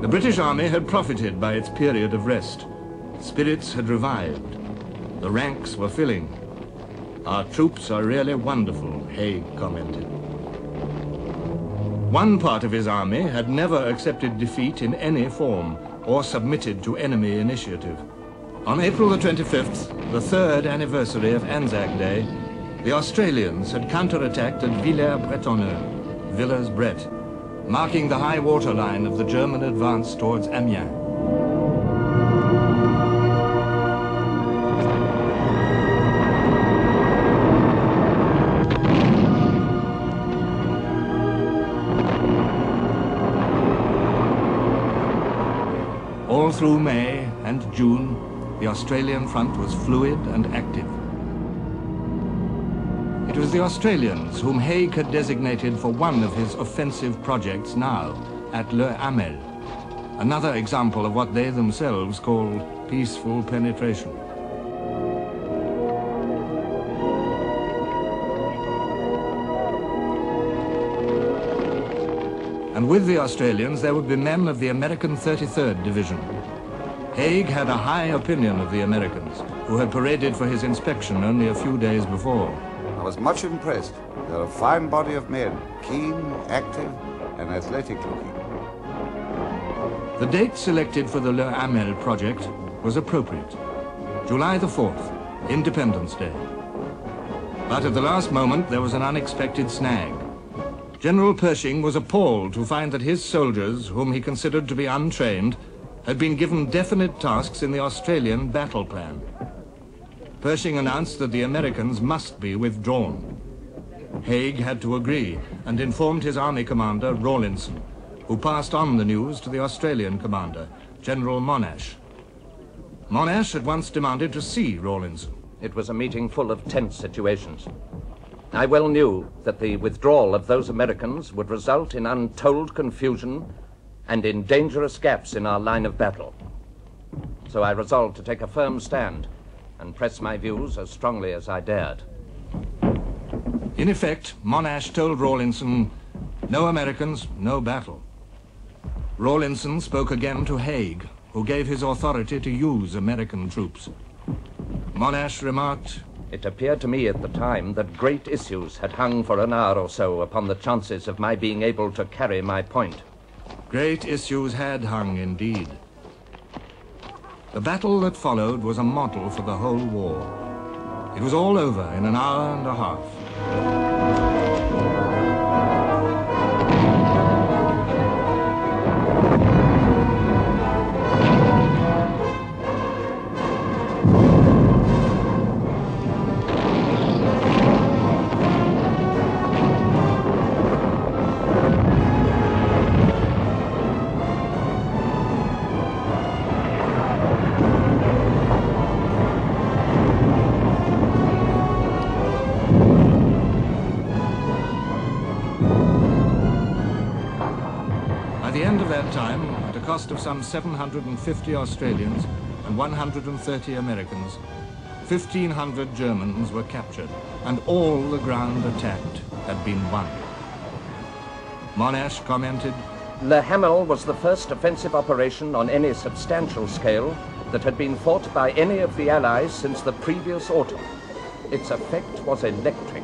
The British Army had profited by its period of rest. Spirits had revived. The ranks were filling. "Our troops are really wonderful," Haig commented. One part of his army had never accepted defeat in any form or submitted to enemy initiative. On April the 25th, the 3rd anniversary of Anzac Day, the Australians had counterattacked at Villers-Bretonneux, Villers-Bret, marking the high water line of the German advance towards Amiens. All through May and June, the Australian front was fluid and active. It was the Australians whom Haig had designated for one of his offensive projects now, at Le Hamel, another example of what they themselves called peaceful penetration. And with the Australians, there would be men of the American 33rd Division. Haig had a high opinion of the Americans, who had paraded for his inspection only a few days before. I was much impressed. They're a fine body of men, keen, active, and athletic looking. The date selected for the Le Hamel project was appropriate. July the 4th, Independence Day. But at the last moment, there was an unexpected snag. General Pershing was appalled to find that his soldiers, whom he considered to be untrained, had been given definite tasks in the Australian battle plan. Pershing announced that the Americans must be withdrawn. Haig had to agree and informed his army commander, Rawlinson, who passed on the news to the Australian commander, General Monash. Monash at once demanded to see Rawlinson. It was a meeting full of tense situations. I well knew that the withdrawal of those Americans would result in untold confusion and in dangerous gaps in our line of battle. So I resolved to take a firm stand and press my views as strongly as I dared. In effect, Monash told Rawlinson, "No Americans, no battle." Rawlinson spoke again to Haig, who gave his authority to use American troops. Monash remarked, "It appeared to me at the time that great issues had hung for an hour or so upon the chances of my being able to carry my point." Great issues had hung indeed. The battle that followed was a model for the whole war. It was all over in an hour and a half. At the end of that time, at a cost of some 750 Australians and 130 Americans, 1,500 Germans were captured, and all the ground attacked had been won. Monash commented, Le Hamel was the first offensive operation on any substantial scale that had been fought by any of the Allies since the previous autumn. Its effect was electric,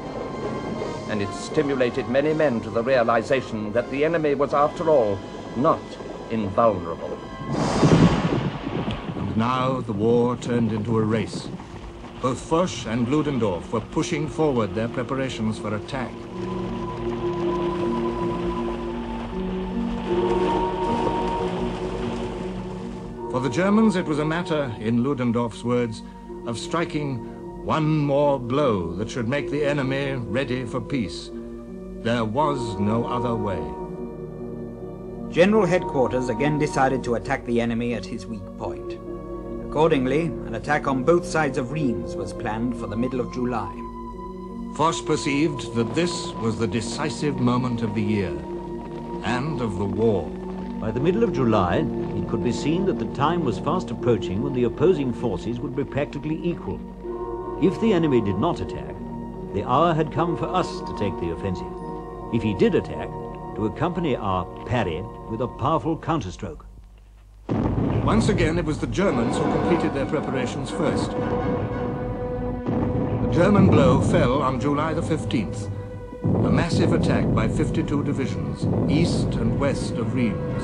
and it stimulated many men to the realization that the enemy was, after all, not invulnerable. And now the war turned into a race. Both Foch and Ludendorff were pushing forward their preparations for attack. For the Germans, it was a matter, in Ludendorff's words, of striking one more blow that should make the enemy ready for peace. There was no other way. General Headquarters again decided to attack the enemy at his weak point. Accordingly, an attack on both sides of Reims was planned for the middle of July. Foch perceived that this was the decisive moment of the year and of the war. By the middle of July, it could be seen that the time was fast approaching when the opposing forces would be practically equal. If the enemy did not attack, the hour had come for us to take the offensive. If he did attack, to accompany our parry with a powerful counterstroke. Once again, it was the Germans who completed their preparations first. The German blow fell on July the 15th. A massive attack by 52 divisions, east and west of Reims.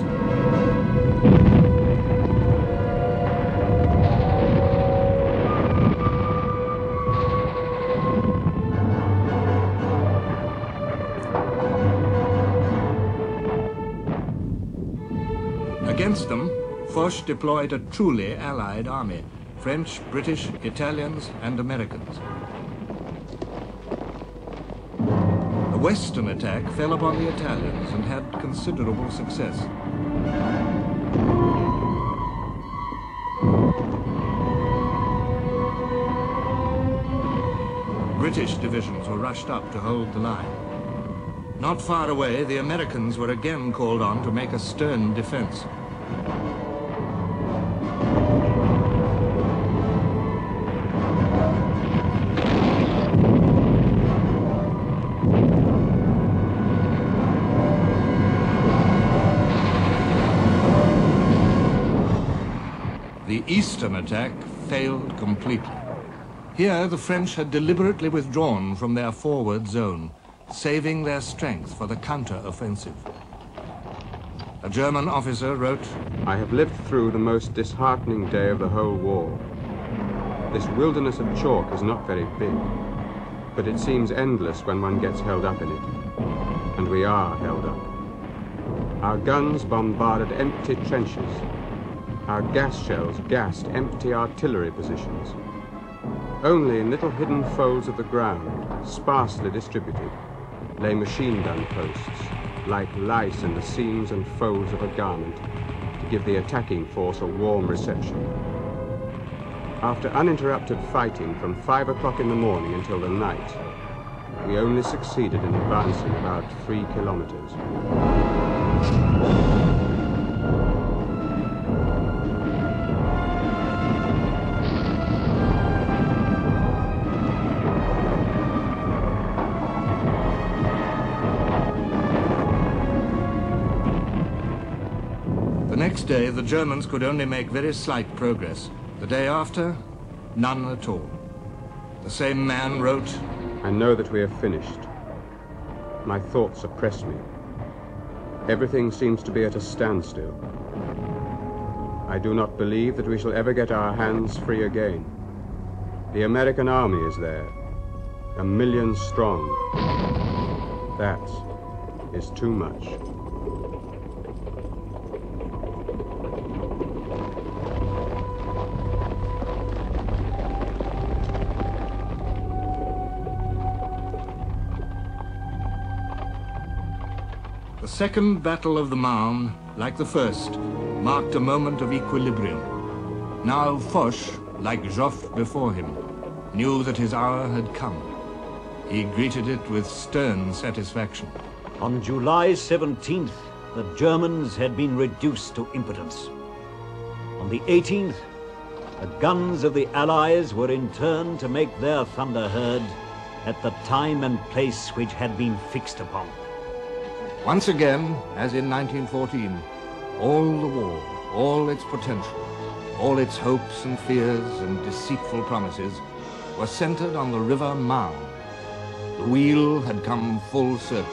Against them, Foch deployed a truly allied army, French, British, Italians, and Americans. The western attack fell upon the Italians and had considerable success. British divisions were rushed up to hold the line. Not far away, the Americans were again called on to make a stern defense. The eastern attack failed completely. Here, the French had deliberately withdrawn from their forward zone, saving their strength for the counter-offensive. A German officer wrote, "I have lived through the most disheartening day of the whole war. This wilderness of chalk is not very big, but it seems endless when one gets held up in it. And we are held up. Our guns bombarded empty trenches. Our gas shells gassed empty artillery positions. Only in little hidden folds of the ground, sparsely distributed, lay machine gun posts, like lice in the seams and folds of a garment, to give the attacking force a warm reception. After uninterrupted fighting from 5 o'clock in the morning until the night, we only succeeded in advancing about 3 kilometers. The next day, the Germans could only make very slight progress. The day after, none at all. The same man wrote, "I know that we have finished. My thoughts oppress me. Everything seems to be at a standstill. I do not believe that we shall ever get our hands free again. The American army is there, 1 million strong. That is too much." The Second Battle of the Marne, like the first, marked a moment of equilibrium. Now Foch, like Joffre before him, knew that his hour had come. He greeted it with stern satisfaction. On July 17th, the Germans had been reduced to impotence. On the 18th, the guns of the Allies were in turn to make their thunder heard at the time and place which had been fixed upon. Once again, as in 1914, all the war, all its potential, all its hopes and fears and deceitful promises were centered on the river Marne. The wheel had come full circle.